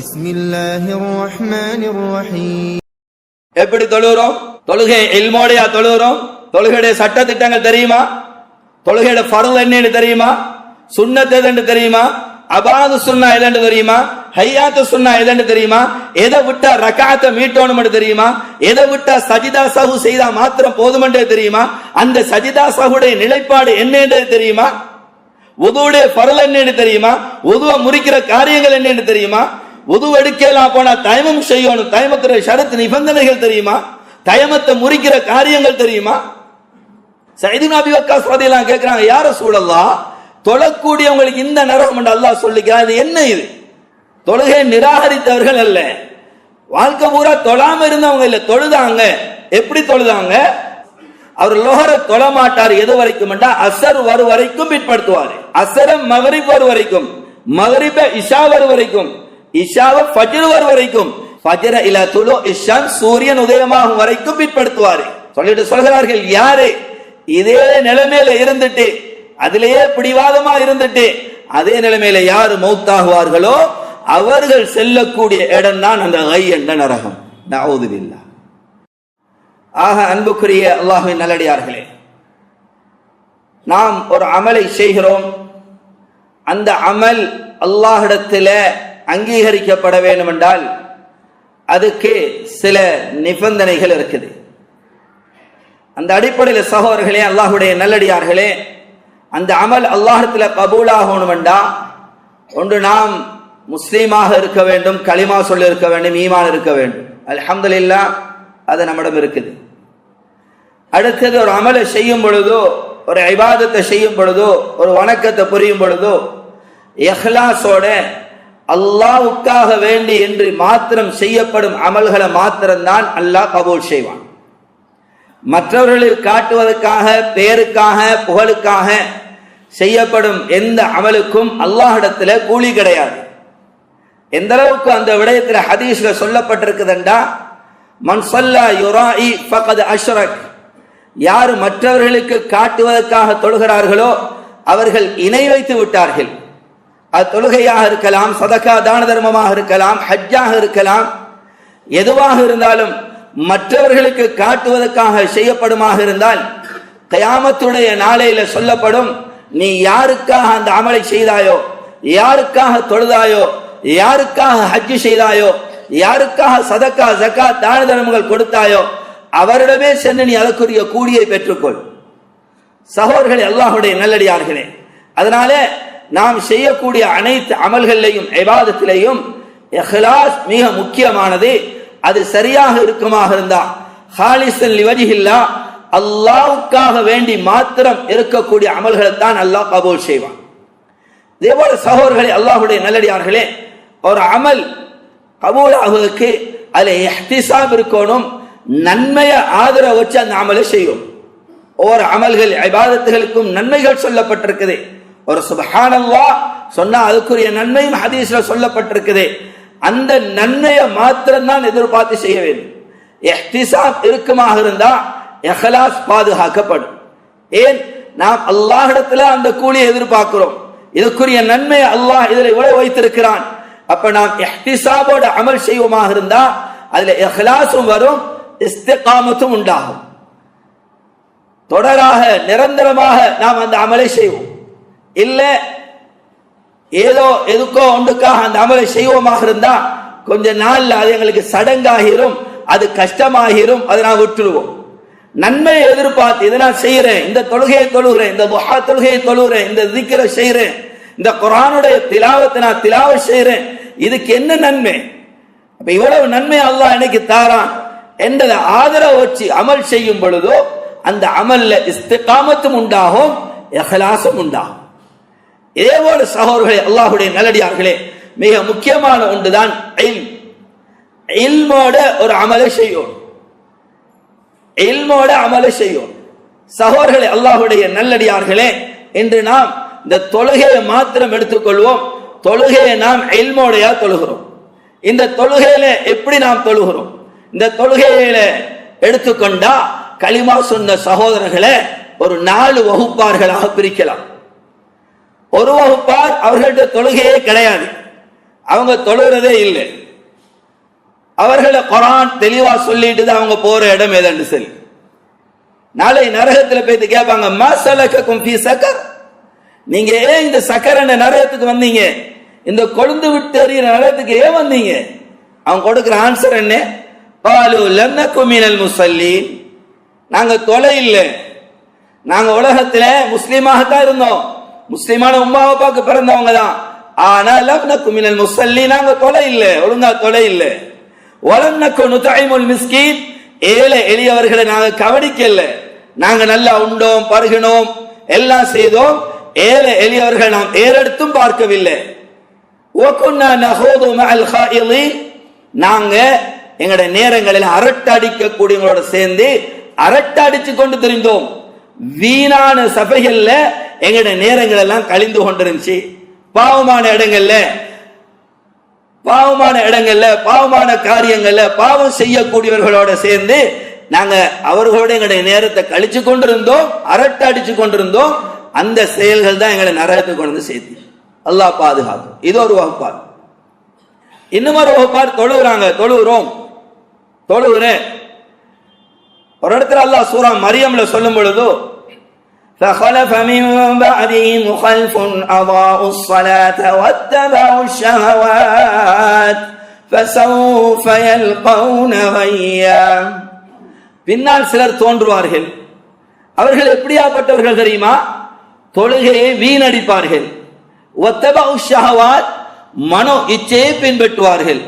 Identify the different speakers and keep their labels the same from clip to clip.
Speaker 1: பிஸ்மில்லாஹிர் ரஹ்மானிர் ரஹீம்.
Speaker 2: எப்படி தொழுகிறோம்? தொழுகை இல்மோடையா தொழுகிறோம்? தொழுகையுடைய சட்ட திட்டங்கள் தெரியுமா? தொழுகையோட ஃபர்து என்னன்னு தெரியுமா? சுன்னத் எதுன்னு தெரியுமா? அபாது சுன்னா எதுன்னு தெரியுமா? ஹையாத்து சுன்னா எதுன்னு தெரியுமா? எதை விட்டா ரக்காத்தை மீட்டோணும் தெரியுமா? எதை விட்டா சஜிதா சஹு செய்தா மாத்திரம் போதுமென்றே தெரியுமா? அந்த சஜிதா சஹுடைய நிலைப்பாடு என்னன்னு தெரியுமா? உதுவுடைய ஃபர்து என்னன்னு தெரியுமா? உதுவை முறிக்கிற காரியங்கள் என்னன்னு தெரியுமா? உது எடுக்கலாம் போனா தயமம் செய்யணும். தயமத்துடைய ஷரத்து நிபந்தனைகள் தெரியுமா? தயமத்தை முறிக்கிற காரியங்கள் தெரியுமா? சைதுனா அபி வக்காஸ் ரலியல்லாஹு கேக்குறாங்க, யா ரசூலல்லாஹ், தொழக்கூடியவங்களுக்கு இந்த நரகம் என்று அல்லாஹ் சொல்லிக்கிறான், இது என்ன? இது தொழுகை நிராகரித்தவர்கள் அல்ல, வாழ்க்கை பூரா தொழாம இருந்தவங்க இல்ல, தொழுதாங்க. எப்படி தொழுதாங்க? அவர் லோஹர தொழ மாட்டார். எது வரைக்கும்? அசர் வரும் வரைக்கும் பிற்படுத்துவார். அசரம் மகரிப் வரும் வரைக்கும், மகரிப இஷா வரும் வரைக்கும், இஷாவ ஃபஜ்ர் வரும் வரைக்கும், ஃபஜ்ர இலா துலு இஷான், சூரியன் உதயமாகும் வரைக்கும் பிற்படுத்துவார். சொல்லிட்டு சொல்கிறார்கள், யாரு இதே நிலைமையில இருந்துட்டு, அதிலேயே பிடிவாதமா இருந்துட்டு, அதே நிலைமையில யாரு மௌத்தாகுவார்களோ அவர்கள் செல்லக்கூடிய இடம் தான் அந்த கை என்ற நரகம். நஊது பில்லாஹ். ஆக அன்புக்குரிய அல்லாஹ்வின் நல்லடியார்களே, நாம் ஒரு அமலை செய்கிறோம், அந்த அமல் அல்லாஹ்விடத்தில் அங்கீகரிக்கப்பட வேண்டும் என்றால் அதுக்கு சில நிபந்தனைகள் இருக்குது. அந்த அடிப்படையில் சகோதரர்களே, அல்லாஹ்வுடைய நல்லடியார்களே, அந்த அமல் அல்லாஹ்விடத்தில் கபூலாகணும் என்றால் ஒன்று நாம் முஸ்லீமாக இருக்க வேண்டும், களிமா சொல்ல இருக்க வேண்டும், ஈமான் இருக்க வேண்டும். அல்ஹம்துலில்லாஹ், அது நம்மிடம் இருக்குது. அடுத்தது, ஒரு அமலை செய்யும் பொழுதோ, ஒரு இபாதத்தை செய்யும் பொழுதோ, ஒரு வணக்கத்தை புரியும் பொழுதோ இஹ்லாஸோட அல்லாஹ்வுக்காக வேண்டி என்று மாத்திரம் செய்யப்படும் அமல்களை மாத்திரம்தான் அல்லாஹ் கபூல் செய்வான். மற்றவர்களில் காட்டுவதற்காக, பேருக்காக, புகழுக்காக செய்யப்படும் எந்த அமலுக்கும் அல்லாஹ்விடத்தில் கூலி கிடையாது. எந்த அளவுக்கு அந்த விடயத்தில் ஹதீஸ்ல சொல்லப்பட்டிருக்குதுண்டா, மன் ஸல்லா யுராஇ ஃபகத் அஷ்ரக், யார் மற்றவர்களுக்கு காட்டுவதற்காக தொழுகிறார்களோ அவர்கள் இணை வைத்து விட்டார்கள். அது தொழுகையாக இருக்கலாம், சதகா தான தர்மமாக இருக்கலாம், ஹஜ்ஜாக இருக்கலாம், எதுவாக இருந்தாலும் மற்றவர்களுக்கு காட்டுவதற்காக செய்யப்படுமாக இருந்தால் கியாமத்துடைய நாளையில சொல்லப்படும், நீ யாருக்காக அந்த அமலை செய்தாயோ, யாருக்காக தொழுதாயோ, யாருக்காக ஹஜ் செய்தாயோ, யாருக்காக சதக்கா ஜகாத் தான தர்மங்கள் கொடுத்தாயோ அவரிடமே சென்று நீ அதற்குரிய கூலியை பெற்றுக்கொள். சகோதரர்களே, அல்லாஹ்வுடைய நல்லடியார்களே, அதனால நாம் செய்யக்கூடிய அனைத்து அமல்களிலையும் இபாதத்திலையும் இஹ்லாஸ் மிக முக்கியமானது. அது சரியாக இருக்குமாக இருந்தா, ஹாலிஸன் லிவஜ்ஹில்லாஹ், அல்லாஹ்வுக்காக வேண்டி மாத்திரம் இருக்கக்கூடிய அமல்களை தான் அல்லாஹ் கபூல் செய்வான். இதேபோல சகோதரர்களே, அல்லாஹ்வுடைய நல்லடியார்களே, ஒரு அமல் கபூல் ஆகுவதற்கு அதில் இஹ்திசாப் இருக்கணும், நன்மையை ஆதரவு வச்சு அந்த அமலை செய்யும். ஒவ்வொரு அமல்கள் இபாதத்துகளுக்கும் நன்மைகள் சொல்லப்பட்டிருக்குது. ஒரு சுப்ஹானல்லாஹ் சொன்னா அதுக்குரிய நன்மையும் ஹதீஸ்ல சொல்லப்பட்டிருக்குது. அந்த நன்மையை மாத்திரம் தான் எதிர்பார்த்து செய்ய வேண்டும். இஹ்திசாப் இருக்குமாக இருந்தா இஹ்லாஸ் பாதுகாக்கப்படும். ஏன்? நாம் அல்லாஹ்விடத்துல அந்த கூலியை எதிர்பார்க்கிறோம், இதுக்குரிய நன்மை அல்லாஹ் இதில் இவ்வளவு வைத்திருக்கிறான். அப்ப நாம் இஹ்திசாபோட அமல் செய்வோமாக இருந்தா அதுல இஹ்லாஸும் வரும், இஸ்திகாமத்தும் உண்டாகும். தொடராக நிரந்தரமாக நாம் அந்த அமலை செய்வோம். இல்ல ஏதோ எதுக்கோ ஒன்றுக்காக அந்த அமலை செய்வோமாக இருந்தா கொஞ்ச நாள்ல அது எங்களுக்கு சடங்காகிரும், அது கஷ்டமாகிரும், அதை நான் விட்டுருவோம். நன்மையை எதிர்பார்த்து இதை நான் செய்யறேன், இந்த தொழுகையை தொழுகிறேன், இந்த துஹா தொழுகையை தொழுகிறேன், இந்த திக்ரை செய்யறேன், இந்த குர்ஆனுடைய திலாவத்தை நான் திலாவத் செய்யறேன், இதுக்கு என்ன நன்மை? அப்ப இவ்வளவு நன்மை அல்லாஹ் எனக்கு தாரான் என்றதை ஆதரவு வச்சு அமல் செய்யும் பொழுதோ அந்த அமல்ல இஸ்திகாமத்தும் உண்டாகும், இஹ்லாஸும் உண்டாகும். இதேபோல சகோதரர்களே, அல்லாஹ்வுடைய நல்லடியார்களே, மிக முக்கியமான ஒன்றுதான் இல்ம். இல்மோட ஒரு அமலை செய்யும், இல்மோட அமலை செய்யும். சகோதரர்களே, அல்லாஹ்வுடைய நல்லடியார்களே, இன்று நாம் இந்த தொழுகையை மாத்திரம் எடுத்துக்கொள்வோம். தொழுகையை நாம் இல்மோடையா தொழுகிறோம். இந்த தொழுகையில எப்படி நாம் தொழுகிறோம்? இந்த தொழுகையில எடுத்துக்கொண்டா களிமா சொன்ன சகோதரர்களை ஒரு 4 வகுப்பார்களாக பிரிக்கலாம். ஒரு வகுப்பார் அவர்கள்ட்ட தொழுகையே கிடையாது, அவங்க தொழுகிறதே இல்லை. அவர்களை குர்ஆன் தெளிவா சொல்லிட்டு தான் அவங்க போற இடம் எதுன்னு சொல்லி. நாளை நரகத்தில் போயிட்டு கேட்பாங்க, மா ஸலககும் ஃபீ ஸகர், நீங்க ஏன் இந்த சக்கர் என்ற நரகத்துக்கு வந்தீங்க, இந்த கொழுந்து விட்டு எறிகிற நரகத்துக்கு ஏன் வந்தீங்க? அவங்க கொடுக்கிற ஆன்சர் என்ன? காலு லம் நகு மினல் முஸல்லீன், நாங்க தொலை இல்லை, நாங்க உலகத்துல முஸ்லீமாகத்தான் இருந்தோம், முஸ்லிமான உம்மா அப்பாக்கு பிறந்தவங்க தான், ஆனா லம் நகு மினல் முஸல்லீன், நாங்க தொலை இல்லை, ஒழுங்கா தொலை இல்லை. வலம் நகு நுதைமுல் மிஸ்கீன், ஏழை எளியவர்களை நாங்க கவனிக்கல, நாங்க நல்லா உண்டோம் பருகினோம் எல்லாம் செய்தோம், ஏழை எளியவர்கள் நாம் ஏறெடுத்தும் பார்க்கவில்லை. வகுன்னா நஹூது மஅல் காயிலீன், நாங்க எங்களுடைய நேரங்களில் அரட்டடிக்க கூடியவங்களோட சேர்ந்து அரட்டடிச்சு கொண்டு தெரிந்தோம். வீணான சபைகள்ல எங்களுடைய நேரங்கள் எல்லாம் கழிந்து கொண்டிருந்துச்சு. பாவமான இடங்கள்ல பாவமான காரியங்கள்ல பாவம் செய்யக்கூடியவர்களோட சேர்ந்து நாங்க அவர்களோட எங்களுடைய நேரத்தை கழிச்சு கொண்டிருந்தோம், அரட்டை அடிச்சு கொண்டிருந்தோம். அந்த செயல்கள் தான் எங்களை நரகத்துக்கு கொண்டு வந்து சேர்த்து. அல்லாஹ் பாதுகாக்கும். இது ஒரு வகுப்பார். இன்னும் ஒரு வகுப்பார் தொழுகிறேன். ஒரு இடத்துல அல்லாஹ் சூரா மரியம்ல சொல்லும் பொழுது, فخلف من بعدهم خلف أضاعوا الصلاة واتبعوا الشهوات فسوف يلقون غيا, பின்னால் சிலர் தோன்றுவார்கள். அவர்கள் எப்படியாப்பட்டவர்கள் தெரியுமா? தொழுகையை வீணடிப்பார்கள். வத்தபஉ ஷஹவாத், மனோ இச்சையை பின்பற்றுவார்கள்.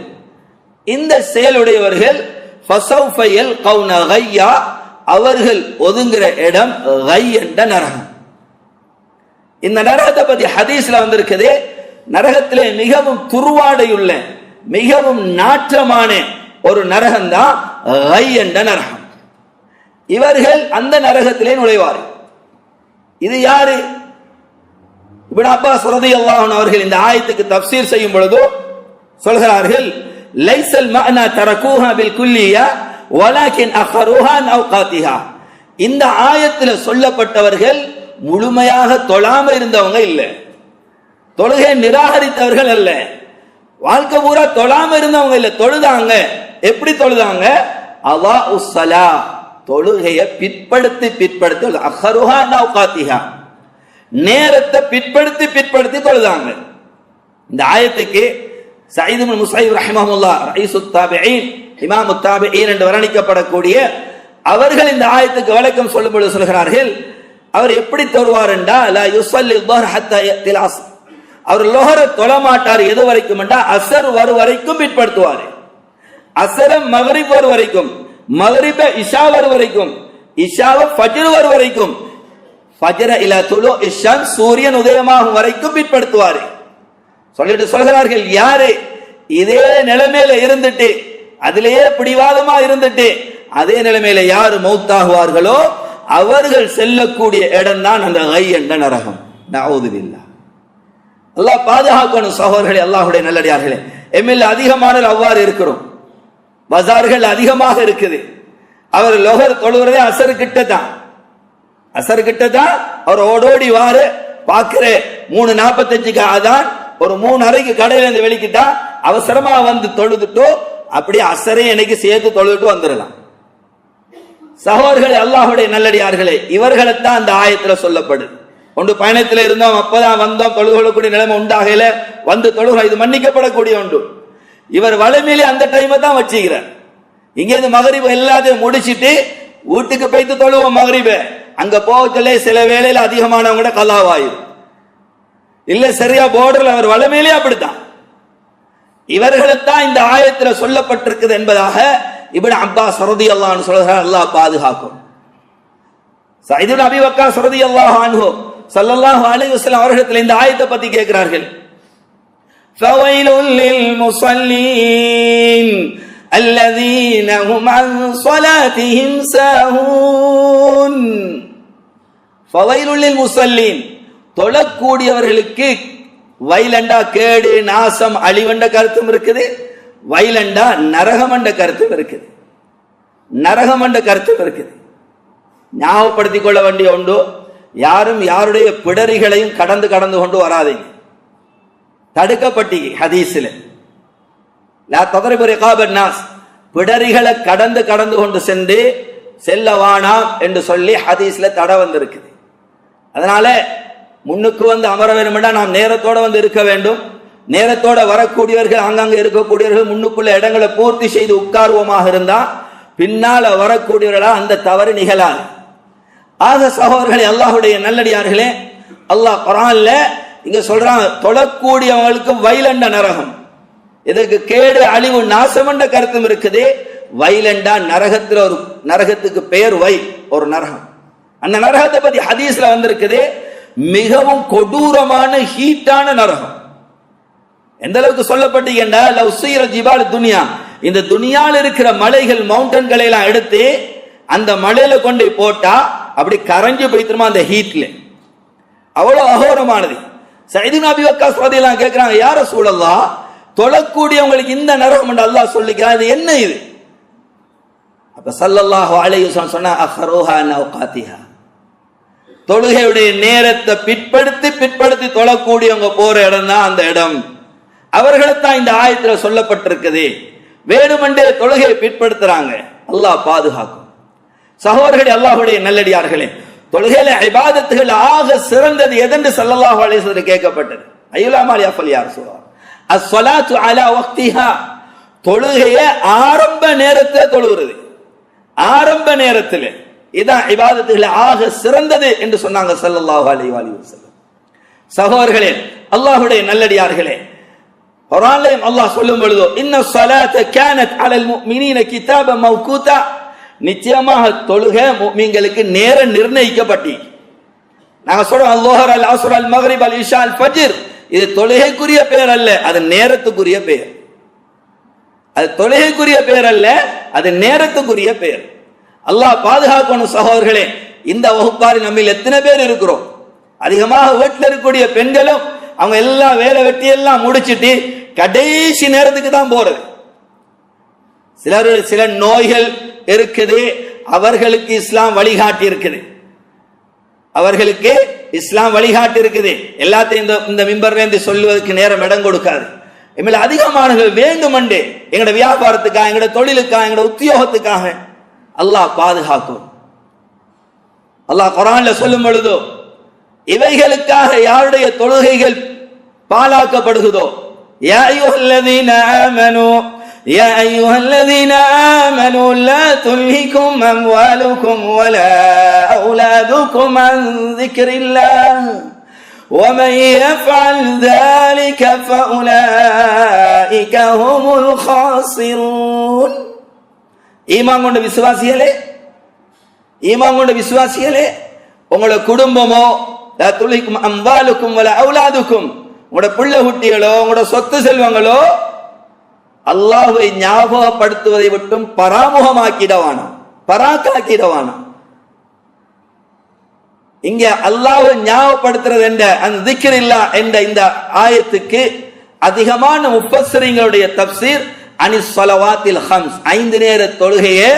Speaker 2: இந்த செயலுடையவர்கள் ஃபஸௌஃப யல்கௌன கய்யா, அவர்கள் ஒதுங்குற இடம் கை என்ற நரகம். இந்த நரகத்தை பத்தி ஹதீஸ்ல வந்திருக்குது, நரகத்திலே மிகவும் துர்வாடையுள்ள மிகவும் நாற்றமான ஒரு நரகம் தான் கை என்ற நரகம். இவர்கள் அந்த நரகத்திலே நுழைவார்கள். இது யாரு? இப்னு அப்பாஸ் ரலியல்லாஹு அன்ஹு அவர்கள் இந்த ஆயத்துக்கு தஃப்சீர் செய்யும் பொழுது சொல்கிறார்கள், லைஸல் மஅனா தரகூஹா பில் குல்லியா வலாக்கின் அഖருஹா அன் அவ்காத்திஹா. இந்த ஆயத்தில் சொல்லப்பட்டவர்கள் முழுமையாக தொழாம இருந்தவங்க இல்ல, தொழுகை நிராகரித்தவர்கள் அல்ல, வாழ்க்கை பூரா தொழாம இருந்தவங்க இல்ல, தொழுதாங்க. எப்படி தொழுதாங்க? அவாஉ ஸலா, தொழுகையை பிற்படுத்தி அഖருஹா அன் அவ்காத்திஹா, நேரத்தை பிற்படுத்தி தொழுதாங்க. இந்த ஆயத்துக்கு சயீத் இப்னு முஸைப் ரஹிமஹுல்லாஹ் ரயீசுத் தாபிஈன், இமாமுத் தாபிஈன் என்று வர்ணிக்கப்படக்கூடிய அவர்கள் இந்த ஆயத்துக்கு விளக்கம் சொல்லும் பொழுது சொல்கிறார்கள், அவர் எப்படி தொழுவார் என்றா, லா யுஸல்லி ظஹர் ஹத்தா யத்தில் அஸ்ர், அவர் லோஹரை தொழ மாட்டார் எது வரைக்கும் என்றா அஸ்ர் வரும் வரைக்கும் பிற்படுத்துவார். அஸ்ர மக்ரிப் வரும் வரைக்கும், மக்ரிப இஷா வரும் வரைக்கும், இஷாவ ஃபஜ்ர் வரும் வரைக்கும், ஃபஜ்ர இலா துலூ இஷ்-ஷம்ஸ், சூரியன் உதயமாகும் வரைக்கும் பிற்படுத்துவார். சொல்லிட்டு சொல்கிறார்கள், யாரு இதே நிலைமையில இருந்துட்டு அதிலேயே பிடிவாதமா இருந்துட்டு அதே நிலைமையில யாரு மௌத்தாகுவார்களோ அவர்கள் செல்லக்கூடிய இடம் தான் அந்த கை என்ற நரகம். நஊது பில்லாஹ். அல்லாஹ் பாதுகாக்கணும். சகோதரர்களே, அல்லாஹ்வுடைய நல்லடியார்களே, எம்எல் அதிகமானவர் அவ்வாறு இருக்கிறோம். பஜார்கள் அதிகமாக இருக்குது. அவர் லோஹர் தொழுகிறதே அசர் கிட்ட தான் அவர் ஓடோடி வாரு பாக்குற 3:45க்கு அதான், ஒரு 3:30க்கு கடையில இருந்து வெளிக்கிட்டா அவசரமா வந்து தொழுதுட்டோ அப்படியே அசரே எனக்கு சேர்த்து தொழுதுட்டு வந்துடலாம். சகோதரர்களே, அல்லாஹ்வுடைய நல்லடியார்களே, இவர்களைத்தான் அந்த ஆயத்துல சொல்லப்படுது. ஒன்று பயணத்தில் இருந்தோம், அப்பதான் வந்தோம், தொழுது கொள்ளக்கூடிய நிலைமை உண்டாகல, வந்து தொழுகிறோம், இது மன்னிக்கப்படக்கூடிய ஒன்று. இவர் வலிமையிலே அந்த டைமை தான் வச்சுக்கிறார். இங்கிருந்து மகரிப எல்லாத்தையும் முடிச்சிட்டு வீட்டுக்கு போய்த்து தொழுவோம் மகரிப, அங்க போகல சில வேளையில அதிகமானவங்க கலாவாயும் இல்ல, சரியா போர்டர்ல அவர் வலிமையிலே அப்படித்தான். இவர்களைத்தான் இந்த ஆயத்துல சொல்லப்பட்டிருக்குது என்பதாக இப்னு அப்பாஸ் ரலியல்லாஹு அன்ஹு சொல்றார். அல்லாஹ் பாதுகாக்கும். சயீத் இப்னு அபீ வக்காஸ் ரலியல்லாஹு அன்ஹு ஸல்லல்லாஹு அலைஹி வஸல்லம் அவர்களிடத்தில் இந்த ஆயத்தை பத்தி கேட்கிறார்கள். ஃபவைலுல் லில் முஸல்லீன் அல்லதீன ஹும் அன் ஸலாத்திஹிம் சாஹூன். ஃபவைலுல் லில் முஸல்லீன், தொழக்கூடியவர்களுக்கு வைலண்டா கேடு நாசம் அழிவண்ட கருத்தும் இருக்குது, வைலண்டா நரகமண்ட கருத்தும் இருக்குது. ஞாபகப்படுத்திக் கொள்ள வேண்டிய ஒன்று, யாரும் யாருடைய பிடரிகளையும் கடந்து கொண்டு வராதீங்க. தடுக்கப்பட்டீங்க ஹதீஸில். லா தத்ரிபு ரிகாபன் நாஸ், பிடரிகளை கடந்து கடந்து கொண்டு சென்று செல்லவானாம் என்று சொல்லி ஹதீஸ்ல தடை வந்திருக்குது. அதனால முன்னுக்கு வந்து அமர வேண்டும்னா நாம் நேரத்தோட வந்து இருக்க வேண்டும். நேரத்தோட வரக்கூடியவர்கள், அங்கங்க இருக்கக்கூடியவர்கள் முன்னுக்குள்ள இடங்களை பூர்த்தி செய்து உட்கார்வமாக இருந்தா பின்னால வரக்கூடியவர்களா அந்த தவறு நிகழாது. ஆக சகோதரர்களே, அல்லாஹ்வுடைய நல்லடியார்களே, அல்லாஹ் குர்ஆன்ல இங்க சொல்றாங்க, தொழக்கூடியவங்களுக்கு வைலண்ட நரகம். இதற்கு கேடு அழிவு நாசம் என்ற கருத்தும் இருக்குது. வைலண்டா நரகத்துல ஒரு நரகத்துக்கு பெயர் ஒரு நரகம். அந்த நரகத்தை பத்தி ஹதீஸ்ல வந்திருக்குது, மிகவும் கொடூரமான ஹீட்டான நரகம். எந்த அளவுக்கு சொல்லப்பட்டீங்கன்னா, லவ் சீர ஜிபால் துனியா, இந்த துனியால இருக்கிற மலைகள் மவுண்டன்களை எல்லாம் எடுத்து அந்த மலையில கொண்டு போட்டா அப்படி கரைஞ்சு போய்த்துமா அந்த ஹீட்ல. அவ்வளவு அகோரமானது. சயீது நபி வக்காஸ் ரலியல்லாஹு கேட்கிறாங்க, யா ரசூலல்லாஹ், தொழக்கூடியவங்களுக்கு இந்த நரகம் என்று அல்லாஹ் சொல்லிக்கிறான், இது என்ன இது? அப்ப ஸல்லல்லாஹு அலைஹி வஸல்லம் சொன்னா, அஹ்ருஹா நௌகாத்திஹா, தொழுகையுடைய நேரத்தை பிற்படுத்தி தொழக்கூடியவங்க போற இடம் தான் அந்த இடம். அவர்களுக்கு இந்த ஆயத்துல சொல்லப்பட்டிருக்குது. வேணுமென்றே தொழுகையை பிற்படுத்துறாங்க, அல்லாஹ் பாதுகாக்கும். சகோதரர்களே, அல்லாஹ்வுடைய நல்லடியார்களே, தொழுகையில இபாதத்துகள் ஆக சிறந்தது எதென்று ஸல்லல்லாஹு அலைஹி வஸல்லம் கேட்கப்பட்டது. அய்யுலாமா யஃபல் யா ரசூலல்லாஹ், அஸ்ஸலாத்து அலா வக்திஹா, தொழுகைய ஆரம்ப நேரத்தில் தொழுகிறது. ஆரம்ப நேரத்தில் இதான் இபாதத்துகள் ஆக சிறந்தது என்று சொன்னாங்க ஸல்லல்லாஹு அலைஹி வஸல்லம். சகோதரர்களே, அல்லாஹ்வுடைய நல்லடியார்களே, குர்ஆன்லயும் அல்லாஹ் சொல்லும் பொழுது, இன்ன ஸலாத்த கானத் அலல் முஃமினீன கிதாபன் மவ்கூதா, நிச்சயமாக தொழுகை முஃமின்களுக்கு நேரம் நிர்ணயிக்கப்பட்டி. நாங்க சொல்றோம் அல்-லுஹர் அல் அஸ்ர் அல் மக்ரிப் அல் இஷா அல் ஃபஜ்ர், இது தொழுகைக்குரிய பெயர் அல்ல, அது நேரத்துக்குரிய பெயர். அது தொழுகைக்குரிய பெயர் அல்ல, அது நேரத்துக்குரிய பெயர். அல்லாஹ் பாதுகாக்கணும். சகோதரர்களே, இந்த வகுப்பாரி நம்ம எத்தனை பேர் இருக்கிறோம்? அதிகமாக வீட்டில் இருக்கக்கூடிய பெண்களும் அவங்க எல்லாம் வேலை வெட்டி எல்லாம் முடிச்சிட்டு கடைசி நேரத்துக்கு தான் போறது. சில நோய்கள் இருக்குது, அவர்களுக்கு இஸ்லாம் வழிகாட்டி இருக்குது. அவர்களுக்கு இஸ்லாம் வழிகாட்டி இருக்குது. எல்லாத்தையும் இந்த மிம்பர்ல சொல்லுவதற்கு நேரம் இடம் கொடுக்காது. எங்களை அதிகமானவர்கள் வேண்டுமென்றே எங்களோட வியாபாரத்துக்காக, எங்களோட தொழிலுக்காக, எங்களோட உத்தியோகத்துக்காக அல்லாஹ் பாதுகாக்கும். அல்லாஹ் குர்ஆன்ல சொல்லும் பொழுது, இவைகளுக்காக யாருடைய தொழுகைகள் பாழாக்கப்படுகிறதோ, யா அய்யுஹல்லதீன ஆமனூ யா அய்யுஹல்லதீன ஆமனூ லா துல்ஹிகும் அம்வாலுகும் வலா அவுலாதுகும் அன் ذிக்ரில்லாஹ் ومن يفعل ذلك فأولئك هم الخاسرون. ஈமான் கொண்ட விசுவாசிகளே, உங்களோட குடும்பமோ, லா துல்ஹிகும் அம்வாலுக்கும் வலா அவுலாதுக்கும், உங்களோட பிள்ளை குட்டிகளோ, உங்களோட சொத்து செல்வங்களோ அல்லாஹ்வை ஞாபகப்படுத்துவதை விட்டும் பராக்காக்கிடவானா. இங்க அல்லாஹ்வை ஞாபகப்படுத்துறது என்ற அந்த திக்ரில்லாஹ் என்ற இந்த ஆயத்துக்கு அதிகமான முஃபஸ்ஸிரீங்களுடைய தஃப்சீர் அனிஸ் ஸலவாத்தில் ஹம்ஸ், 5 நேர தொழுகையை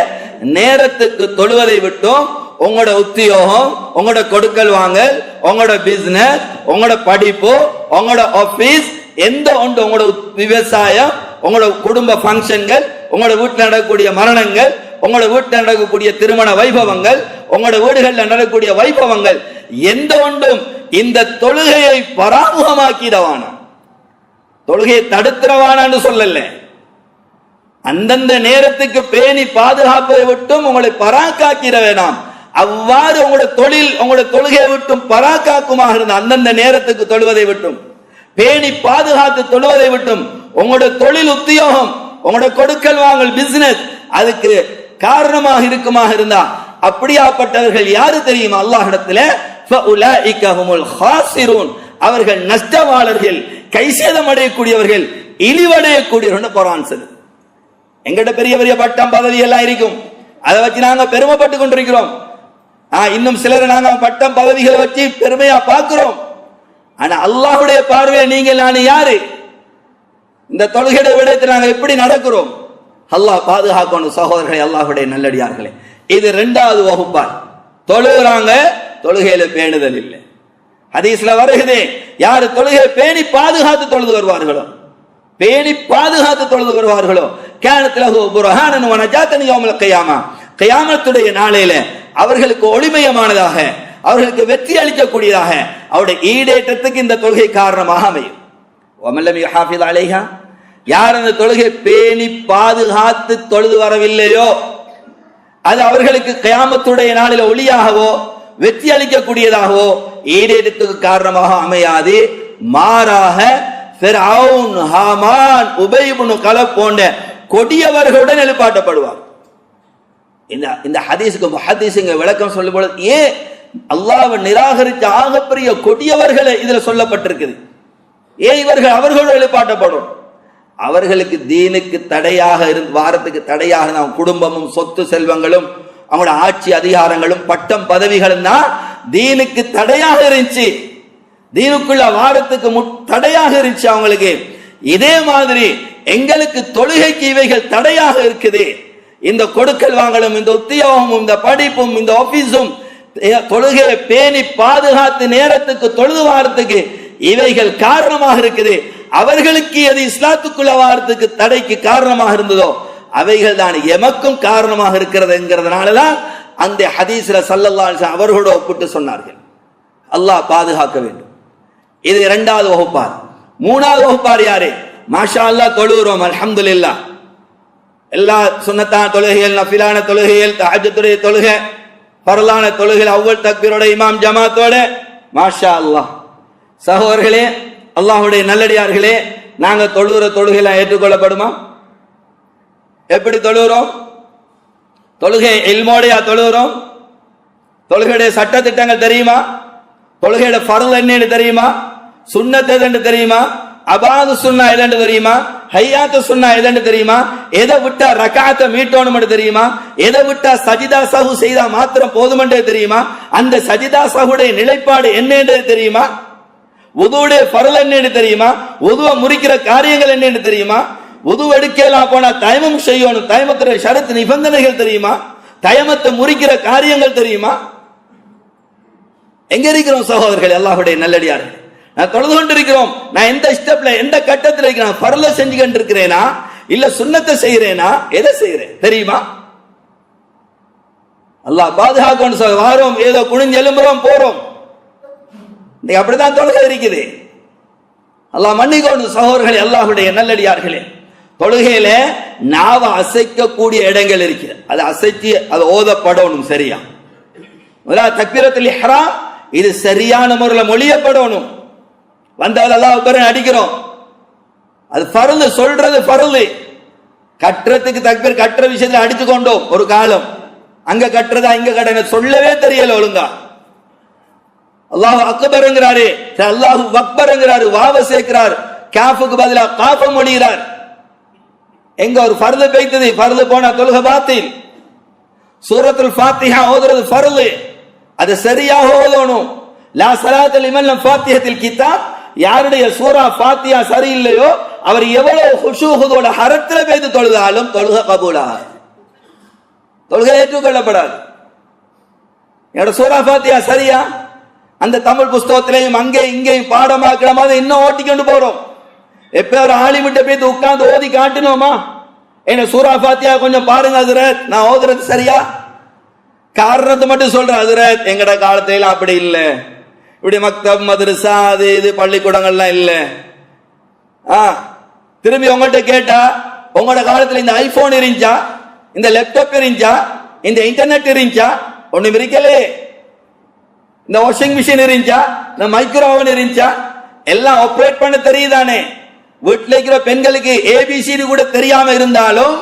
Speaker 2: நேரத்துக்கு தொழுவதை விட்டும் உங்களோட உத்தியோகம், உங்களோட கொடுக்கல் வாங்கல், உங்களோட பிசினஸ், உங்களோட படிப்பு, உங்களோட ஆபீஸ், எந்த ஒன்று, உங்களோட விவசாயம், உங்களோட குடும்ப ஃபங்க்ஷன்கள், உங்களோட வீட்டில் நடக்கக்கூடிய மரணங்கள், உங்களோட வீட்டில் நடக்கக்கூடிய திருமண வைபவங்கள், உங்களோட வீடுகளில் நடக்கக்கூடிய வைபவங்கள், எந்த ஒன்றும் இந்த தொழுகையை பராமுகமாக்கிடவான, தொழுகையை தடுத்துறவானு சொல்லல, அந்தந்த நேரத்துக்கு பேணி பாதுகாப்பதை விட்டும் உங்களை பராக்காக்கிட வேணாம். அவ்வாறு உங்களோட தொழில், உங்களோட தொழுகையை விட்டும் பராக்காக்குமாக இருந்த அந்தந்த நேரத்துக்கு தொழுவதை விட்டும், பேணி பாதுகாத்து தொழுவதை விட்டும், உங்களோட தொழில் உத்தியோகம், உங்களோட கொடுக்கல் வாங்கல் பிசினஸ் அதுக்கு காரணமாக இருக்குமாக இருந்தா அப்படியாப்பட்டவர்கள் யாரு தெரியுமா? அல்லாஹ்விடத்துல ஃபஉலாயிக ஹுமுல் ஹாஸிரூன், அவர்கள் நஷ்டவாளர்கள், கைசேதம் அடையக்கூடியவர்கள், இழிவடையக்கூடியவர்கள் குர்ஆன் சொல்லுது. எங்கிட்ட பெரிய பெரிய பட்டம் பதவி எல்லாம் இருக்கும், அதை வச்சு நாங்க பெருமைப்பட்டு கொண்டிருக்கிறோம். இன்னும் சிலர் நாங்க பட்டம் பதவிகளை வச்சு பெருமையா பார்க்கிறோம். ஆனா அல்லாஹ்வுடைய பார்வையில் நீங்கள் நான் யாரு? இந்த தொழுகையை விடத்தை நாங்க எப்படி நடக்கிறோம்? அல்லாஹ் பாதுகாக்கணும். சகோதரர்களே, அல்லாஹ்வுடைய நல்லடியார்களே, இது 2வது வகுப்பால் தொழுகிறாங்க, தொழுகையில பேணுதல் இல்லை. ஹதீஸ்ல வருகிறது, யாரு தொழுகையை பேணி பாதுகாத்து தொழுது வருவார்களோ பேணி பாதுகாத்து தொழுது வருவார்களோ கானத் லஹு புர்ஹானன் வ நஜாத்தன் யௌமல் கியாமா, கியாமத்துடைய நாளையில அவர்களுக்கு ஒளிமயமானதாக, அவர்களுக்கு வெற்றி அளிக்கக்கூடியதாக, அவருடைய ஈடேற்றத்துக்கு இந்த தொழுகை காரணமாக அமையும். வமல்லம் யுஹாஃபிஸ் அலைஹா, யார் அந்த தொழுகை பேணி பாதுகாத்து தொழுது வரவில்லையோ அது அவர்களுக்கு கியாமத்துடைய நாளில் ஒளியாகவோ வெற்றி அளிக்கக்கூடியதாகவோ ஈடேற்றத்துக்கு காரணமாக அமையாது. மாறாக ஃபிர்அவுன், ஹாமான், உபய் இப்னு கலப் போன்ற கொடியவர்களுடன் எழுப்பாட்டப்படுவார். இந்த ஹதீஸுக்கு முஹத்திஸுங்க விளக்கம் சொல்லும் பொழுது ஏன் அல்லாஹ்வை நிராகரித்த ஆகப்பெரிய கொடியவர்களை இதுல சொல்லப்பட்டிருக்குது, ஏன் இவர்கள் அவர்களோடு எழுப்பாட்டப்படும்? அவர்களுக்கு தீனுக்கு தடையாக வாரத்துக்கு தடையாக அவங்க குடும்பமும் சொத்து செல்வங்களும் அவங்களோட ஆட்சி அதிகாரங்களும் பட்டம் பதவிகளும் தான் தீனுக்கு தடையாக இருந்துச்சு, தீனுக்குள்ள வாரத்துக்கு தடையாக இருந்துச்சு அவங்களுக்கு. இதே மாதிரி எங்களுக்கு தொழுகைக்கு இவைகள் தடையாக இருக்குது. இந்த கொடுக்கல் வாங்கலும், இந்த உத்தியோகமும், இந்த படிப்பும், இந்த ஆபீஸும், தொழுகையை பேணி பாதுகாத்து நேரத்துக்கு தொழுது வாரத்துக்கு இவைகள் காரணமாக இருக்குது. அவர்களுக்கு எது இஸ்லாத்துக்குள்ள வாரத்துக்கு தடைக்கு காரணமாக இருந்ததோ அவைகள் தான் எமக்கும் காரணமாக இருக்கிறது என்கிறதுனாலதான் அந்த ஹதீஸ்ல ஸல்லல்லாஹு அலைஹி வஸல்லம் அவர்களோடு ஒப்பிட்டு சொன்னார்கள். அல்லாஹ் பாதுகாக்க வேண்டும். இது இரண்டாவது வகுப்பார். மூணாவது வகுப்பார் யாரு? மாஷா அல்லாஹ் தொழுகிறோம், அல்ஹம்துலில்லாஹ். எல்லா சுன்னத்தான தொழுகைகள், நஃபிலான தொழுகைகள், தஹஜ்ஜுடைய தொழுகை, ஃபர்லான தொழுகைகள், அவ்வல் தக்பீரோட இமாம் ஜமாத்தோட மாஷா அல்லாஹ். சகோதரர்களே, அல்லாஹ்வுடைய நல்லடியார்களே, நாங்க தொழுகிற தொழுகைலாம் ஏற்றுக்கொள்ளப்படுமா? எப்படி தொழுகிறோம்? தொழுகை இல்மோடையா தொழுகிறோம்? தொழுகையுடைய சட்ட திட்டங்கள் தெரியுமா? தொழுகையோட ஃபர்ல் என்னன்னு தெரியுமா? சுன்னத் எதுன்னு தெரியுமா? அபாது சுன்னா எதுன்னு தெரியுமா? ஹையாத்து சுன்னா எதுன்னு தெரியுமா? எதை விட்டா ரகாத்தை மீட்டோணும் தெரியுமா? எதை விட்டா சஜிதா சஹு செய்தா மாத்திரம் போதுமென்றே தெரியுமா? அந்த சஜிதா சஹுடைய நிலைப்பாடு என்னன்னு தெரியுமா? உதுவுடைய ஃபர்ல் என்னன்னு தெரியுமா? உதுவை முறிக்கிற காரியங்கள் என்னன்னு தெரியுமா? உது எடுக்கலாம் போனா தயமம் செய்யணும், தயமத்துடைய ஷரத்து நிபந்தனைகள் தெரியுமா? தயமத்தை முறிக்கிற காரியங்கள் தெரியுமா? எங்க இருக்கிறோம் சகோதரர்கள், அல்லாஹ்வுடைய நல்லடியார்கள்? நான் தொழுது கொண்டு இருக்கிறோம். நான் எந்த ஸ்டெப்ல எந்த கட்டத்தில் இருக்கிறேன்? ஃபர்ல செஞ்சுக்கிட்டு இருக்கிறேனா இல்ல சுன்னத்தை செய்யறேனா? எதை செய்யறேன் தெரியுமா? அல்லாஹ் பாதுகாக்கணும். வாரோம் ஏதோ குனிஞ்சு எழும்புறோம் போறோம், அப்படிதான் தொழுகை இருக்குது. அல்லாஹ் மன்னிக்கணும் சகோதரர்களே, அல்லாஹ்வுடைய நல்லடியார்களே. தொழுகையில நாவ அசைக்கக்கூடிய இடங்கள் இருக்கிறது, அது அசைச்சு அது ஓதப்படணும் சரியா. தக்பீரத்துல் இஹ்ராம் இது சரியான முறையில் மொழியப்படணும். வந்தால் அல்லாஹ் அக்பர் அடிக்கிறோம், அது ஃபர்ல், சொல்றது ஃபர்ல். கட்டுறதுக்கு தக்பீர் கட்டுற விஷயத்துல அடித்து கொண்டோம் ஒரு காலம். அங்க கட்டுறதா இங்க கட்ட சொல்லவே தெரியல ஒழுங்கா. அல்லாஹ் அக்பர்ங்கிறாரு, அல்லாஹு அக்பர்ங்கிறாரு, வாவ சேர்க்கிறார், காஃபுக்கு பதிலா காஃப மொழிகிறார். எங்க ஒரு ஃபர்து பெய்தது, ஃபர்து போனா தொழுகை பாத்தில். சூரத்துல் ஃபாத்திஹா ஓதுறது ஃபர்து, அது சரியாக ஓதணும். லா ஸலாத்த லிமன் லம் ஃபாத்திஹத்தில் கிதாப், யாருடைய சூரா ஃபாத்திஹா சரியில்லையோ அவர் எவ்வளவு ஹுஷூஹுதோட ஹரத்துல பேது தொழுதாலும் தொழுகை கபூலாகாது, தொழுகை ஏற்றுக்கொள்ளப்படாது. என்னோட சூரா ஃபாத்திஹா சரியா? அந்த தமிழ் புஸ்தகத்திலையும் அங்கே இங்கேயும் பாடமாக்கிற மாதிரி இன்னும் ஓட்டிக்கொண்டு போறோம். எப்ப ஒரு ஆலிமிட்ட போய் உட்கார்ந்து ஓதி காட்டணுமா? என்ன சூரா ஃபாத்திஹா கொஞ்சம் பாருங்க ஹஜ்ரத், நான் ஓதுறது சரியா? காரணத்தை மட்டும் சொல்றேன் ஹஜ்ரத், எங்கட காலத்தில அப்படி இல்ல, இப்படி மக்தப் மதரசா அது இது பள்ளிக்கூடங்கள்லாம் இல்ல. திரும்பி உங்கள்கிட்ட கேட்டா, உங்களோட காலத்துல இந்த ஐபோன் இருந்துச்சா, இந்த லேப்டாப் இருந்துச்சா, இந்த இன்டர்நெட் இருந்துச்சா? ஒண்ணும் இருக்கலே. இந்த வாஷிங் மிஷின் இருந்துச்சா, இந்த மைக்ரோ ஓவன் இருந்துச்சா? எல்லாம் ஆப்ரேட் பண்ண தெரியுதானே? வீட்டில் இருக்கிற பெண்களுக்கு ஏபிசிடி கூட தெரியாம இருந்தாலும்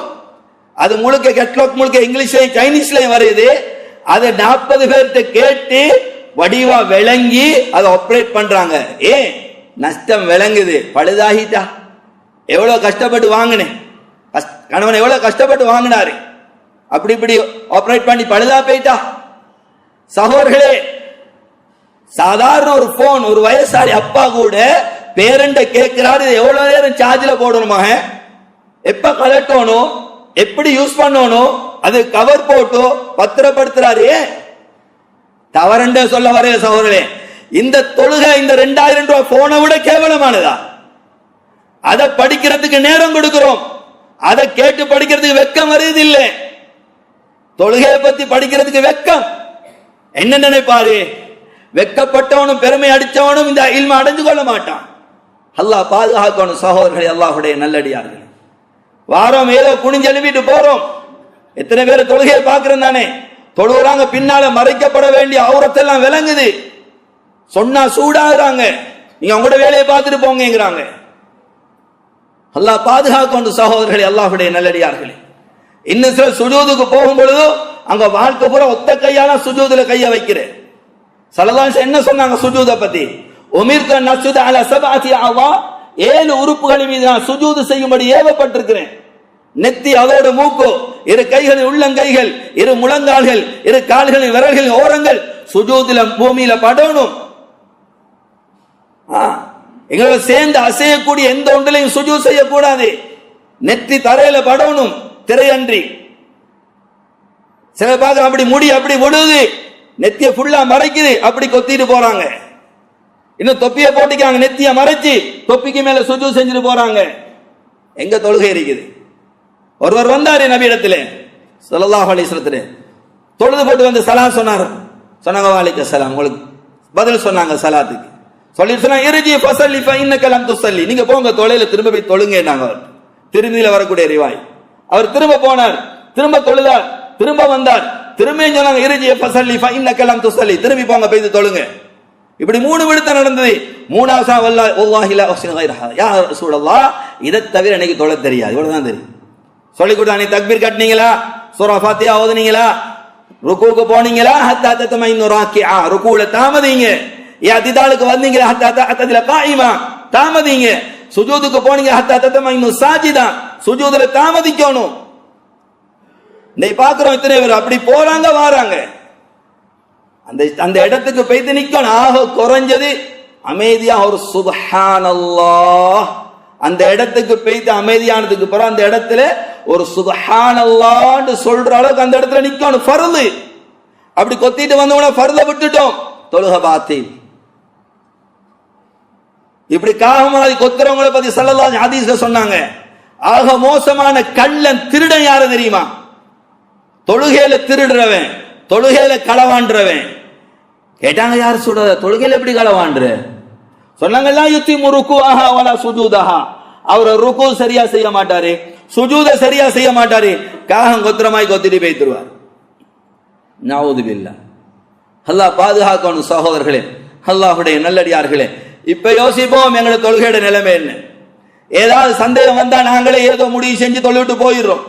Speaker 2: அது முழுக்க கேட்லாக் முழுக்க இங்கிலீஷ்லயும் சைனீஸ்லயும் வருது. அதை 40 பேர்கிட்ட கேட்டு வடிவா விளங்கி அதை ஆப்ரேட் பண்றாங்க. ஏன்? நஷ்டம் விளங்குது, பழுதாகிட்டா. எவ்வளவு கஷ்டப்பட்டு வாங்கினேன், கணவன் எவ்வளவு கஷ்டப்பட்டு வாங்கினாரு, அப்படி இப்படி ஆப்ரேட் பண்ணி பழுதா போயிட்டா. சகோதரர்களே, சாதாரண ஒரு போன், ஒரு வயசாளி அப்பா கூட பேரண்ட கேட்கிறாரு, எவ்வளவு நேரம் சார்ஜில் போடணுமா, எப்ப கலட்டணும், எப்படி யூஸ் பண்ணணும், அது கவர் போட்டு பத்திரப்படுத்துறாரு. தவறண்ட சொல்ல வரைய சகோதரே, இந்த தொழுகை இந்த 2000 ரூபாய் போனை விட கேவலமானதா? அதை படிக்கிறதுக்கு நேரம் கொடுக்கிறோம். அதை கேட்டு படிக்கிறதுக்கு வெக்கம் வருது இல்லை. தொழுகையை பத்தி படிக்கிறதுக்கு வெக்கம். என்ன நினைப்பாரு? வெக்கப்பட்டவனும் பெருமை அடிச்சவனும் இந்த இல்ம அடைஞ்சு கொள்ள மாட்டான். அல்லாஹ் பாதுகாக்கணும். சகோதரர்களே, அல்லாஹ்வுடைய நல்லடியார்கள், வாரம் ஏதோ குனிஞ்செழுவிட்டு போறோம். எத்தனை பேர் தொழுகையை பார்க்கிறோம் தானே? தொழுகிறாங்க, பின்னால மறைக்கப்பட வேண்டிய அவுரத்தெல்லாம் விளங்குது. சொன்னா சூடாகிறாங்க. நீங்க உங்களோட வேலையை பார்த்துட்டு போங்கிறாங்க. அல்லாஹ் பாதுகாக்கணும். சகோதரர்களே, அல்லாஹ்வுடைய நல்லடியார்களே, இன்னும் சில சுஜூதுக்கு போகும் பொழுது அங்க வாழ்க்கை பூரா ஒத்த கையால சுஜூதுல கைய வைக்கிறேன். ஸல்லல்லாஹு அலைஹி வஸல்லம் என்ன சொன்னாங்க சுஜூத பத்தி? உமிர்து நஸ்ஜுத அலா சபஅத்தி அஅதா, 7 உறுப்புகளின் மீது நான் சுஜூது செய்யும்படி ஏவப்பட்டிருக்கிறேன். நெத்தி, அதோட மூக்கு, 2 கைகளின் உள்ளங்கைகள், 2 முழங்கால்கள், 2 கால்களின் விரல்களின் ஓரங்கள் சுஜூதுல பூமியில படணும். எங்களோட சேர்ந்து அசையக்கூடிய எந்த ஒன்றிலையும் சுஜூத் செய்யக்கூடாது. நெத்தி தரையில படணும், திரையன்றி. சில பார்க்க அப்படி முடி அப்படி விடுது, நெத்திய ஃபுல்லா மறைக்குது, அப்படி கொத்திட்டு போறாங்க. இன்னும் தொப்பியை போட்டிக்காங்க, நெத்திய மறைச்சு தொப்பிக்கு மேல சுஜூத் செஞ்சுட்டு போறாங்க. எங்க தொழுகை இருக்குது? ஒருவர் வந்தாரு நபி இடத்துல, ஸல்லல்லாஹு அலைஹி வஸல்லம், தொழுது போட்டு வந்து சலாம் சொன்னார். சொன்னாங்க, வலைக்கும் சலாம். உங்களுக்கு பதில் சொன்னாங்க சலாத்துக்கு. சொல்லி சொன்னாங்க, இர்ஜி ஃபஸல்லி ஃபஇன்னக லம் துஸல்லி, நீங்க போங்க தொழுகையில திரும்ப போய் தொழுங்கன்னாங்க. திரும்பியில வரக்கூடிய ரிவாய். அவர் திரும்ப போனார், திரும்ப தொழுதார், திரும்ப வந்தார், திரும்ப சொன்னாங்க, இர்ஜி ஃபஸல்லி ஃபஇன்னக லம் துஸல்லி, திரும்பி போங்க போய் தொழுங்க. இப்படி 3 விடுத்த நடந்தது. 3ஆவது வல்லாஹி லா உஹ்சினு கைரஹா, யா ரசூலல்லாஹ், இதை தவிர எனக்கு தொழ தெரியாது, இவ்வளவுதான் தெரியும். சொல்லி கொடுத்தா, நீ தக்பீர் கட்டினீங்களா, சூரா ஃபாத்திஹா ஓதுனீங்களா, ருக்கூக்கு போனீங்களா, ஹத்தா தத்மைனு ராக்கிஆ, ருக்கூல தாமதீங்க. இஅ்திதாலுக்கு வந்தீங்களா, ஹத்தா தஅ்ததில காயிமா, தாமதீங்க. சுஜூதுக்கு போனீங்க, ஹத்தா தத்மைனு சாஜிதா, சுஜூதுல தாமதிக்கணும். இன்னைக்கு பார்க்கிறோம் இத்தனை பேர் அப்படி போறாங்க வாராங்க. அந்த இடத்துக்கு போய்த்து நிக்கணும். ஆக குறைஞ்சது அமைதியா ஒரு சுப்ஹானல்லாஹ், அந்த இடத்துக்கு போய்த்து அமைதியானதுக்கு பிறகு அந்த இடத்துல ஒரு சுப்ஹானல்லாஹ்னு சொல்ற அளவுக்கு அந்த இடத்துல நிக்கணும். ஃபர்து. அப்படி கொத்திட்டு வந்தவன ஃபர்த விட்டுட்டோம், தொழுக பாத்தில். இப்படி காகமாதி கொத்துறவங்களை பத்தி ஸல்லல்லாஹு அலைஹி ஹதீஸ்ல சொன்னாங்க. ஆக மோசமான கள்ளன் திருடன் யாரு தெரியுமா? தொழுகையில திருடுறவன், தொழுகையில களவாண்டுறவன். கேட்டாங்க, யார் சொல்ற தொழுகையில எப்படி களவாண்டுற? சொன்னாங்க, லா யுத்திமு ருக்குஅஹா வலா சுஜூதஹா, அவர் ருக்கு சரியா செய்ய மாட்டாரு, சுஜூத சரியா செய்ய மாட்டாரு, காகம் கொத்திரமாய் கொத்திட்டு போய்த்துருவார். நஊது பில்லாஹ். அல்லாஹ் பாதுகாக்கணும். சகோதரர்களே, அல்லாஹ்வுடைய நல்லடியார்களே, இப்ப யோசிப்போம் எங்களோட தொழுகையோட நிலைமை என்ன. ஏதாவது சந்தேகம் வந்தா நாங்களே ஏதோ முடிவு செஞ்சு தொழுவிட்டு போயிடுறோம்.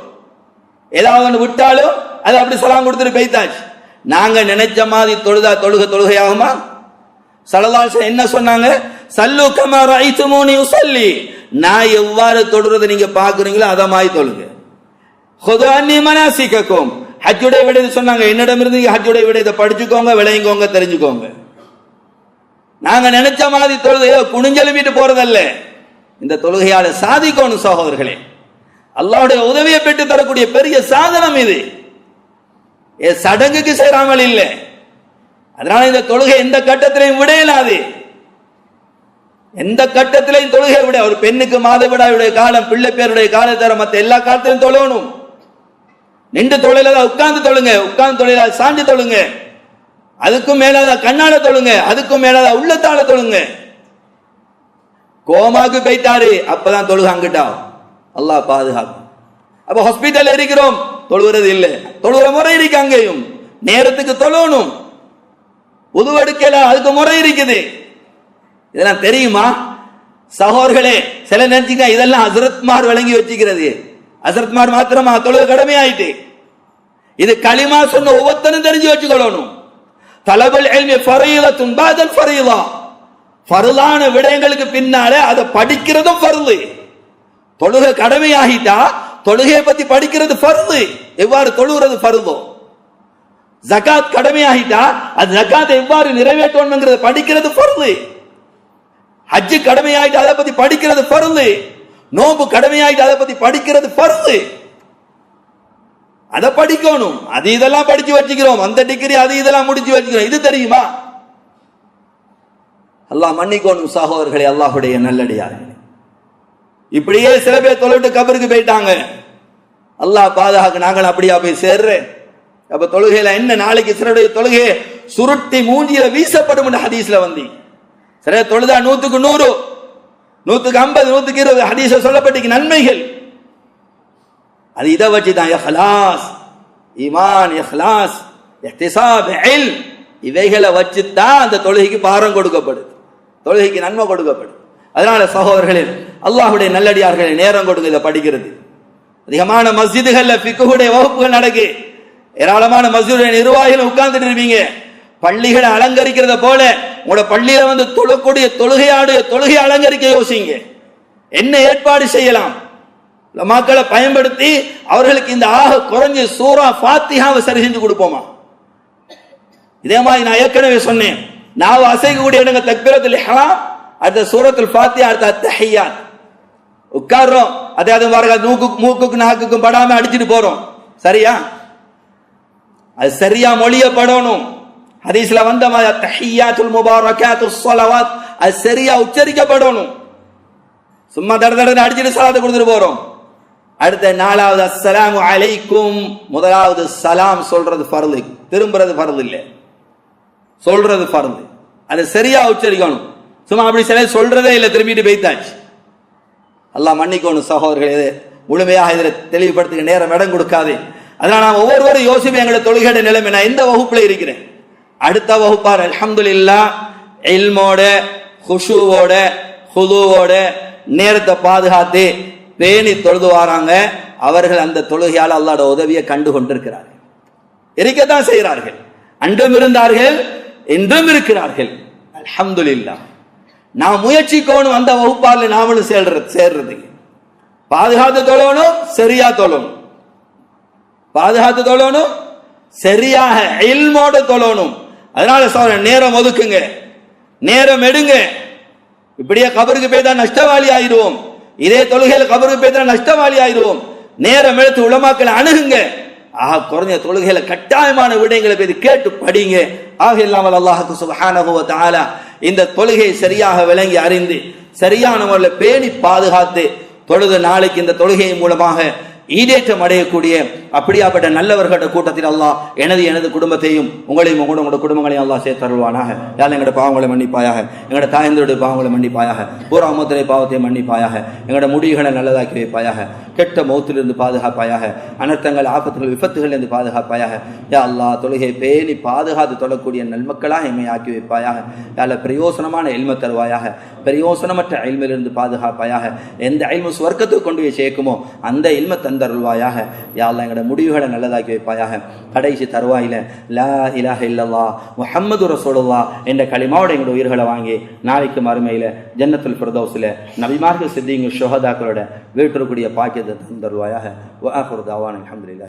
Speaker 2: ஏதாவது விட்டாலும் அது அப்படி சலாம் கொடுத்துட்டு போய்த்தாச்சு. நாங்க நினைச்ச மாதிரி தொழுதா தொழுகையாகுமா? ஸல்லல்லாஹு அலைஹி வஸல்லம் என்ன சொன்னாங்க? சல்லு கமா ரஅய்துமூனி உஸல்லி, நான் எவ்வாறு தொழுறதை நீங்க பாக்குறீங்களோ அத மாதிரி தொழுங்க. ஹுது அன்னி மனாசிகக்கும், ஹஜ்ஜுடைய விடை சொன்னாங்க, என்னிடமிருந்து நீங்க ஹஜ்ஜுடைய விடையை படிச்சுக்கோங்க, விளையுங்கோங்க, தெரிஞ்சுக்கோங்க. நாங்க நினைச்ச மாதிரி தொழுகையோ குனிஞ்செலுமிட்டு போறதல்ல. இந்த தொழுகையால சாதிக்கணும் சகோதரர்களே. அல்லாஹ்வுடைய உதவியை பெற்று தரக்கூடிய பெரிய சாதனம் இது. சடங்குக்கு சேராமல் இல்லை. அதனால இந்த தொழுகை எந்த கட்டத்திலையும் விடையலாது. எந்த கட்டத்திலையும் தொழுகை விட, ஒரு பெண்ணுக்கு மாதவிடாயுடைய காலம், பிள்ளை பேருடைய காலம் தர மற்ற எல்லா காலத்திலும் தொழணும். நின்று தொழில உட்கார்ந்து தொழுங்க, உட்கார்ந்து தொழில சாஞ்சு தொழுங்க, அதுக்கும் மேலாத கண்ணால தொழுங்க, அதுக்கும் மேலாத உள்ளத்தால தொழுங்க. கோமாக்கு போயிட்டாரு, அப்பதான் தொழுக அங்கிட்டா. அல்லாஹ் பாதுகாக்கும். அப்ப ஹாஸ்பிட்டல் இருக்கிறோம், தொழுகிறது இல்லை. தொழுகிற முறை இருக்கு, அங்கேயும் நேரத்துக்கு தொழணும். உதுவெடுக்கல, அதுக்கு முறை இருக்குது. இதெல்லாம் தெரியுமா சகோதரர்களே? சில நினைச்சுக்க இதெல்லாம் ஹஸ்ரத்மார் விளங்கி வச்சுக்கிறது. ஹஸ்ரத்மார் மாத்திரமா தொழுக கடமை ஆயிட்டு. இது களிமா சொன்ன ஒவ்வொருத்தரும் தெரிஞ்சு வச்சுக்கொள்ளணும். தலபுல் இல்மி ஃபரீலத்துன் பாதல் ஃபரீலா, ஃபர்லான விடயங்களுக்கு பின்னாலே அதை படிக்கிறதும் ஃபர்து. தொழுகை கடமையாகிட்டா தொழுகையை பத்தி படிக்கிறது ஃபர்து. எவ்வாறு தொழுகிறது ஃபர்தோ, ஜகாத் கடமையாகிட்டா அது ஜகாத்தை எவ்வாறு நிறைவேற்றணும்ங்கிறத படிக்கிறது ஃபர்து. ஹஜ் கடமையாயிட்டு அதை பத்தி படிக்கிறது ஃபர்து. நோம்பு கடமையாயிட்டு அதை பத்தி படிக்கிறது ஃபர்து. அதை படிக்கணும். அது இதெல்லாம் படிச்சு வச்சுக்கிறோம், அந்த டிகிரி அது இதெல்லாம் முடிச்சு வச்சுக்கிறோம். இது தெரியுமா? அல்லாஹ் மன்னிக்கணும் சகோதரர்களே, அல்லாஹ்வுடைய நல்லடியார்களே. இப்படியே சில பேர் தொழுவிட்டு கபருக்கு போயிட்டாங்க. அல்லாஹ் பாதுகாக்க. நாங்கள் அப்படியா போய் சேர்றேன்? அப்ப தொழுகையில என்ன, நாளைக்கு சிலருடைய தொழுகையை சுருட்டி மூஞ்சியில வீசப்படும் ஹதீஸ்ல வந்து சில தொழுதா 100க்கு 100, 100க்கு 50, 100க்கு 20 ஹதீஸ சொல்லப்பட்டிருக்கு நன்மைகள். அது இதை வச்சுதான் இஹ்லாஸ், ஈமான், இஹ்லாஸ், இஹ்திசாப், இல்ம், இவைகளை வச்சுதான் அந்த தொழுகைக்கு பாரம் கொடுக்கப்படுது, தொழுகைக்கு நன்மை கொடுக்கப்படுது. அதனால சகோதரர்களே, அல்லாஹ்வுடைய நல்லடியார்களை நேரம் கொடுங்க இதை படிக்கிறது. அதிகமான மஸ்ஜிதுகள்ல ஃபிக்ஹுடைய வகுப்புகள் நடக்கு. ஏராளமான மஸ்ஜிதுடைய நிர்வாகிகள் உட்கார்ந்துட்டு இருப்பீங்க. பள்ளிகளை அலங்கரிக்கிறத போல உங்களோட பள்ளியில வந்து தொழக்கூடிய தொழுகை அலங்கரிக்க யோசிங்க. என்ன ஏற்பாடு செய்யலாம்? மக்களை பயன்படுத்தி அவர்களுக்கு இந்த ஆக குறைஞ்ச சூரா ஃபாத்திஹாவை சரி செஞ்சு கொடுப்போமா? இதே மாதிரி நான் ஏற்கனவே சொன்னேன், நாவ அசைக்கக்கூடிய இடங்க தக்பீரத்துல் இஹ்ராம், அடுத்த சூரத்துல் ஃபாத்திஹா, அடுத்த அத்தஹியாத். உட்கார்றோம், அதாவது மூக்குக்கு நாக்குக்கும் படாம அடிச்சுட்டு போறோம். சரியா? அது சரியா மொழியப்படணும். ஹதீஸ்ல வந்த மாதிரி தஹியாத்துல் முபாரகாத்துஸ் ஸலவாத் அது சரியா உச்சரிக்கப்படணும். சும்மா தடதடன்னு அடிச்சுட்டு ஸலாத்தை கொடுத்துட்டு போறோம். அடுத்த 4வது அஸ்ஸலாமு அலைக்கும், முதலாவது சலாம் சொல்றது ஃபர்து, திரும்புறது ஃபர்து இல்லை, சொல்றது ஃபர்து. அது சரியா உச்சரிக்கணும். சும்மா அப்படி சில சொல்றதே இல்லை, திரும்பிட்டு போய்த்தாச்சு. அல்லாஹ் மன்னிக்கணும் சகோதரர்களே, முழுமையாக இதில் தெளிவுபடுத்துக்க நேரம் இடம் கொடுக்காது. அதனால நான் ஒவ்வொருவரும் யோசிப்பேன், எங்களை தொழுகையோட நிலைமை, நான் எந்த வகுப்புல இருக்கிறேன்? அடுத்த வகுப்பார் அல்ஹம்துலில்லாஹ் இல்மோட, குஷூவோட, ஹுதுவோட நேரத்தை பாதுகாத்து பேணி தொழுது வராங்க. அவர்கள் அந்த தொழுகையால் அல்லாஹ்வோட உதவியை கண்டு கொண்டிருக்கிறார்கள், இருக்கத்தான் செய்கிறார்கள். அன்றும் இருந்தார்கள், இன்றும் இருக்கிறார்கள். அல்ஹம்துலில்லாஹ். நான் முயற்சிக்கணும் அந்த வகுப்பால் நாமளும் சேர்றதுக்கு. பாதுகாத்து தொழணும், சரியா தொழணும், பாதுகாத்து தொழணும், சரியாக இல்மோட தொழணும். அதனால நேரம் ஒதுக்குங்க, நேரம் எடுங்க. இப்படியே கபருக்கு போய் தான் நஷ்டவாளி ஆயிடுவோம். இதே தொழுகையில கபருக்கு போய் தான் நஷ்டவாளி ஆயிடுவோம். நேரம் எடுத்து உலமாக்களை அணுகுங்க. குறைஞ்ச தொழுகையில கட்டாயமான விடயங்களை போய் கேட்டு படிங்க. ஆக இல்லாமல் அல்லாஹ்வுக்கு சுப்ஹானஹு வ தஆலா இந்த தொழுகை சரியாக விளங்கி அறிந்து சரியான முறையில் பேணி பாதுகாத்து தொழுது நாளைக்கு இந்த தொழுகையின் மூலமாக ஈடேற்றம் அடையக்கூடிய அப்படியாப்பட்ட நல்லவர்களோட கூட்டத்தில் அல்லாஹ் எனது குடும்பத்தையும் உங்களையும் உங்களோட குடும்பங்களையும் அல்லாஹ் சேர்த்தருள்வானாக. யார் எங்களோட பாவங்களை மன்னிப்பாயாக, எங்களோட தாயந்தருடைய பாவங்களை மன்னிப்பாயாக, பூரா முத்திரை பாவத்தை மன்னிப்பாயாக, எங்களோட முடிவுகளை நல்லதாக்கி வைப்பாயாக, கெட்ட மௌத்திலிருந்து பாதுகாப்பாயாக, அனர்த்தங்கள், ஆபத்துகள், விபத்துகளிலிருந்து பாதுகாப்பாயாக. யா அல்லாஹ் தொழுகை பேணி பாதுகாத்து தொழக்கூடிய நல்மக்களாக எம்மை ஆக்கி வைப்பாயாக. யால பிரயோசனமான இல்ம தருவாயாக, பிரயோசனமற்ற இல்மிலிருந்து பாதுகாப்பாயாக. எந்த இல்மு சுவர்க்கத்துக்கு கொண்டு போய் சேர்க்குமோ அந்த இல்ம தந்தருள்வாயாக. யா அல்லாஹ் எங்களோட முடிவுகளை நல்லதாக்கி வைப்பாயாக. கடைசி தருவாயில லா இலாஹ இல்லல்லாஹ் முஹம்மது ரசூலுல்லாஹ் என்ற கலிமாவோட எங்களோட உயிர்களை வாங்கி நாளைக்கு மறுமையில ஜன்னத்துல் ஃபிர்தௌஸ்ல நபிமார்கள், சித்திகள், ஷுஹதாக்களோட வீட்டிற்குரிய பாக்கியத்தை தந்தருள்வாயாக. வ ஆகிரு தஅவானா அல்ஹம்துலில்லாஹ்.